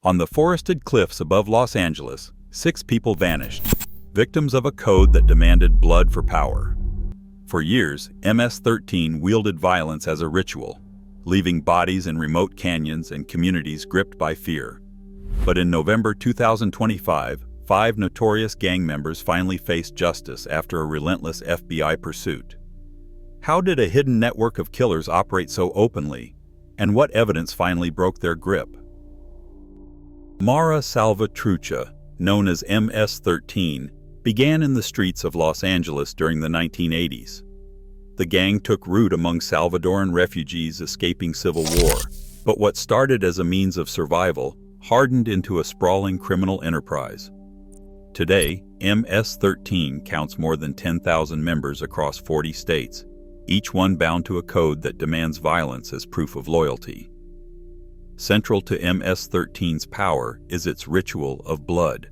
On the forested cliffs above Los Angeles, 6 people vanished, victims of a code that demanded blood for power. For years, MS-13 wielded violence as a ritual, leaving bodies in remote canyons and communities gripped by fear. But in November 2025, 5 notorious gang members finally faced justice after a relentless FBI pursuit. How did a hidden network of killers operate so openly, and what evidence finally broke their grip? Mara Salvatrucha, known as MS-13, began in the streets of Los Angeles during the 1980s. The gang took root among Salvadoran refugees escaping civil war, but what started as a means of survival hardened into a sprawling criminal enterprise. Today, MS-13 counts more than 10,000 members across 40 states, each one bound to a code that demands violence as proof of loyalty. Central to MS-13's power is its ritual of blood.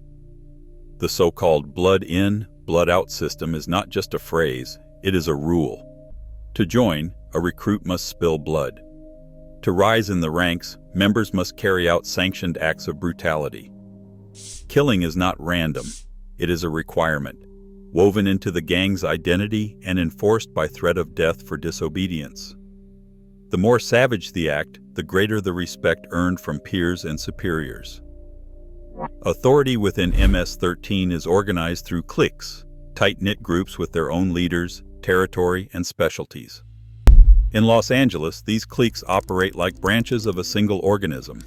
The so-called blood in, blood out system is not just a phrase, it is a rule. To join, a recruit must spill blood. To rise in the ranks, members must carry out sanctioned acts of brutality. Killing is not random, it is a requirement, woven into the gang's identity and enforced by threat of death for disobedience. The more savage the act, the greater the respect earned from peers and superiors. Authority within MS-13 is organized through cliques, tight-knit groups with their own leaders, territory, and specialties. In Los Angeles, these cliques operate like branches of a single organism.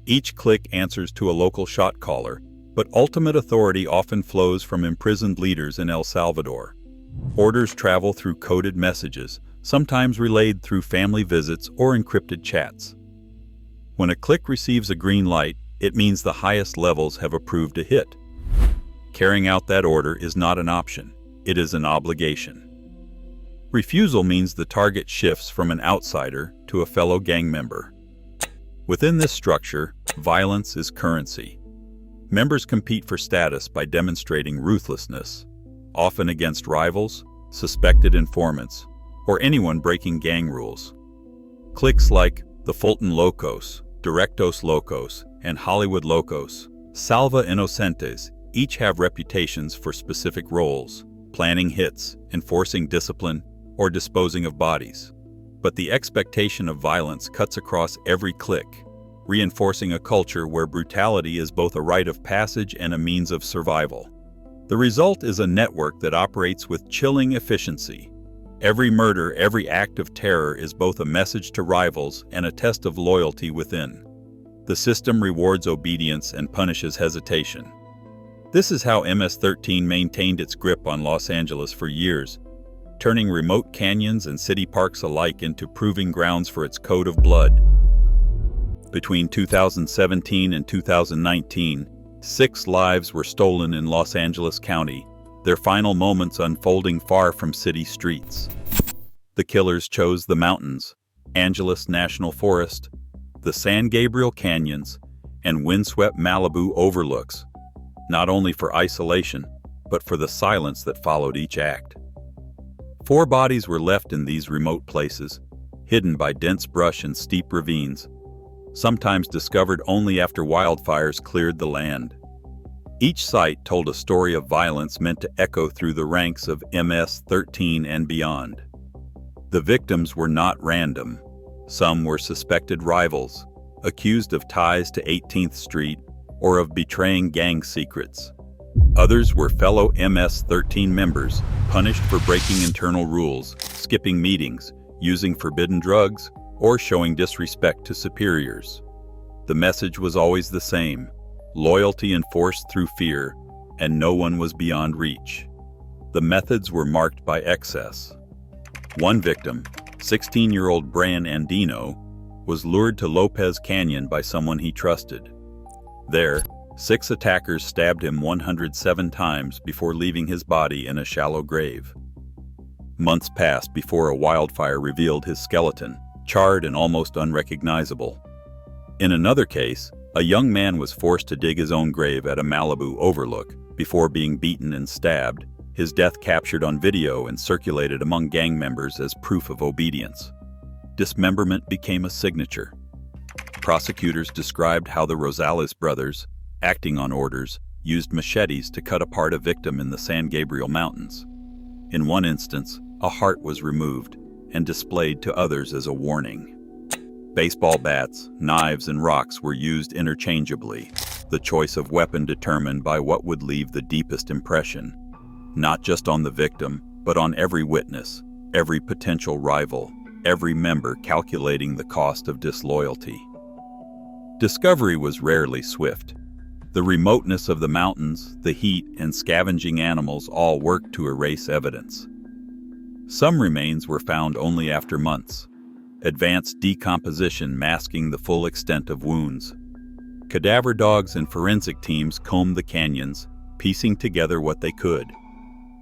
Each clique answers to a local shot caller, but ultimate authority often flows from imprisoned leaders in El Salvador. Orders travel through coded messages, sometimes relayed through family visits or encrypted chats. When a clique receives a green light, it means the highest levels have approved a hit. Carrying out that order is not an option, it is an obligation. Refusal means the target shifts from an outsider to a fellow gang member. Within this structure, violence is currency. Members compete for status by demonstrating ruthlessness, often against rivals, suspected informants, or anyone breaking gang rules. Cliques like the Fulton Locos, Directos Locos, and Hollywood Locos, Salva Inocentes, each have reputations for specific roles, planning hits, enforcing discipline, or disposing of bodies. But the expectation of violence cuts across every clique, reinforcing a culture where brutality is both a rite of passage and a means of survival. The result is a network that operates with chilling efficiency. Every murder, every act of terror is both a message to rivals and a test of loyalty within. The system rewards obedience and punishes hesitation. This is how MS-13 maintained its grip on Los Angeles for years, turning remote canyons and city parks alike into proving grounds for its code of blood. Between 2017 and 2019, 6 lives were stolen in Los Angeles County, their final moments unfolding far from city streets. The killers chose the mountains, Angeles National Forest, the San Gabriel Canyons, and windswept Malibu overlooks, not only for isolation, but for the silence that followed each act. 4 bodies were left in these remote places, hidden by dense brush and steep ravines, sometimes discovered only after wildfires cleared the land. Each site told a story of violence meant to echo through the ranks of MS-13 and beyond. The victims were not random. Some were suspected rivals, accused of ties to 18th Street or of betraying gang secrets. Others were fellow MS-13 members, punished for breaking internal rules, skipping meetings, using forbidden drugs, or showing disrespect to superiors. The message was always the same: loyalty enforced through fear, and no one was beyond reach. The methods were marked by excess. One victim, 16-year-old Brian Andino, was lured to Lopez Canyon by someone he trusted. There, 6 attackers stabbed him 107 times before leaving his body in a shallow grave. Months passed before a wildfire revealed his skeleton, charred and almost unrecognizable. In another case, a young man was forced to dig his own grave at a Malibu overlook before being beaten and stabbed, his death captured on video and circulated among gang members as proof of obedience. Dismemberment became a signature. Prosecutors described how the Rosales brothers, acting on orders, used machetes to cut apart a victim in the San Gabriel Mountains. In one instance, a heart was removed and displayed to others as a warning. Baseball bats, knives, and rocks were used interchangeably, the choice of weapon determined by what would leave the deepest impression, not just on the victim, but on every witness, every potential rival, every member calculating the cost of disloyalty. Discovery was rarely swift. The remoteness of the mountains, the heat, and scavenging animals all worked to erase evidence. Some remains were found only after months, advanced decomposition masking the full extent of wounds. Cadaver dogs and forensic teams combed the canyons, piecing together what they could.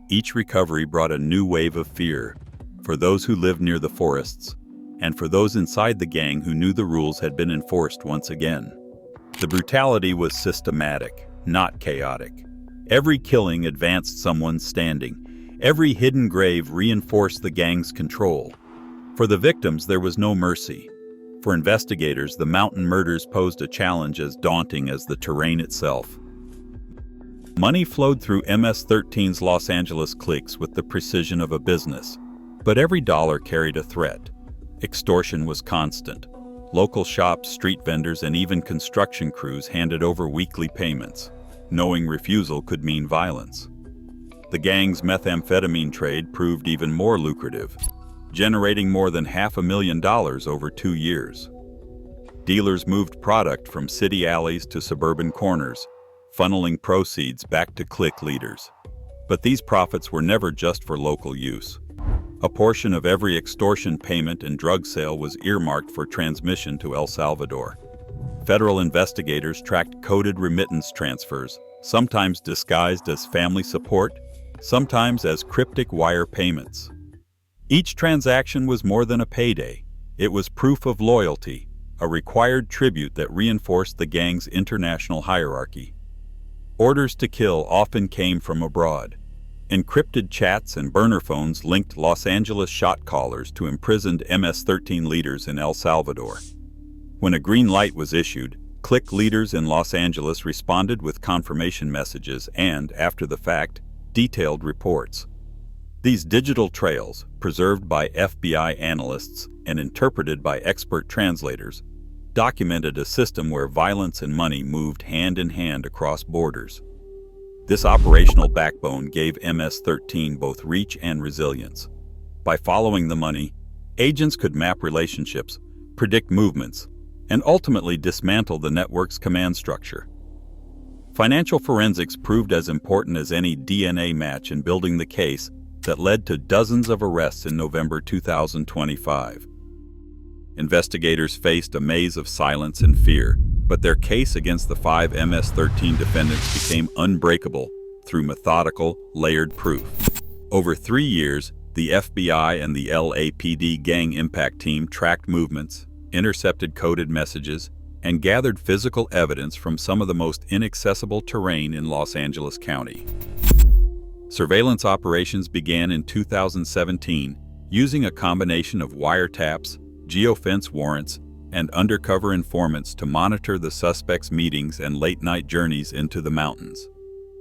Each recovery brought a new wave of fear, for those who lived near the forests, and for those inside the gang who knew the rules had been enforced once again. The brutality was systematic, not chaotic. Every killing advanced someone's standing. Every hidden grave reinforced the gang's control. For the victims, there was no mercy. For investigators, the mountain murders posed a challenge as daunting as the terrain itself. Money flowed through MS-13's Los Angeles cliques with the precision of a business, but every dollar carried a threat. Extortion was constant. Local shops, street vendors, and even construction crews handed over weekly payments, knowing refusal could mean violence. The gang's methamphetamine trade proved even more lucrative, generating more than $500,000 over 2 years. Dealers moved product from city alleys to suburban corners, funneling proceeds back to clique leaders. But these profits were never just for local use. A portion of every extortion payment and drug sale was earmarked for transmission to El Salvador. Federal investigators tracked coded remittance transfers, sometimes disguised as family support, sometimes as cryptic wire payments. Each transaction was more than a payday. It was proof of loyalty, a required tribute that reinforced the gang's international hierarchy. Orders to kill often came from abroad. Encrypted chats and burner phones linked Los Angeles shot callers to imprisoned MS-13 leaders in El Salvador. When a green light was issued, clique leaders in Los Angeles responded with confirmation messages and, after the fact, detailed reports. These digital trails, preserved by FBI analysts and interpreted by expert translators, documented a system where violence and money moved hand in hand across borders. This operational backbone gave MS-13 both reach and resilience. By following the money, agents could map relationships, predict movements, and ultimately dismantle the network's command structure. Financial forensics proved as important as any DNA match in building the case that led to dozens of arrests in November 2025. Investigators faced a maze of silence and fear, but their case against the 5 MS-13 defendants became unbreakable through methodical, layered proof. Over 3 years, the FBI and the LAPD gang impact team tracked movements, intercepted coded messages, and gathered physical evidence from some of the most inaccessible terrain in Los Angeles County. Surveillance operations began in 2017 using a combination of wiretaps, geofence warrants, and undercover informants to monitor the suspects' meetings and late-night journeys into the mountains.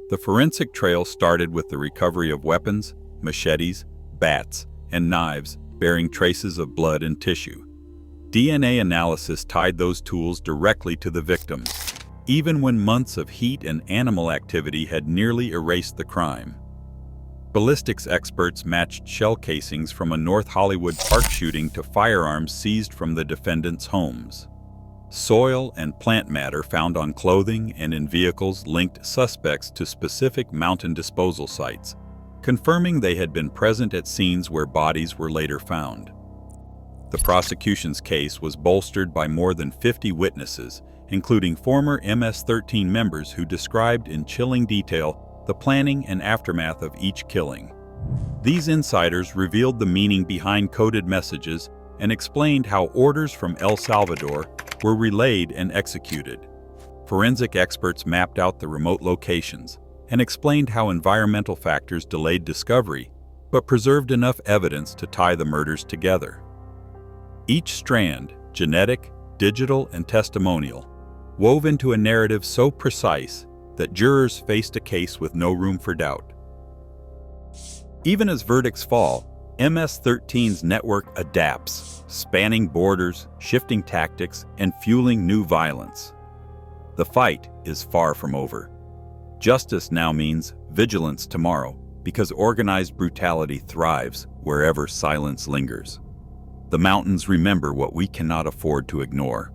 The forensic trail started with the recovery of weapons, machetes, bats, and knives bearing traces of blood and tissue. DNA analysis tied those tools directly to the victims, even when months of heat and animal activity had nearly erased the crime. Ballistics experts matched shell casings from a North Hollywood park shooting to firearms seized from the defendants' homes. Soil and plant matter found on clothing and in vehicles linked suspects to specific mountain disposal sites, confirming they had been present at scenes where bodies were later found. The prosecution's case was bolstered by more than 50 witnesses, including former MS-13 members who described in chilling detail the planning and aftermath of each killing. These insiders revealed the meaning behind coded messages and explained how orders from El Salvador were relayed and executed. Forensic experts mapped out the remote locations and explained how environmental factors delayed discovery but preserved enough evidence to tie the murders together. Each strand, genetic, digital and testimonial, wove into a narrative so precise that jurors faced a case with no room for doubt. Even as verdicts fall, MS-13's network adapts, spanning borders, shifting tactics, and fueling new violence. The fight is far from over. Justice now means vigilance tomorrow, because organized brutality thrives wherever silence lingers. The mountains remember what we cannot afford to ignore.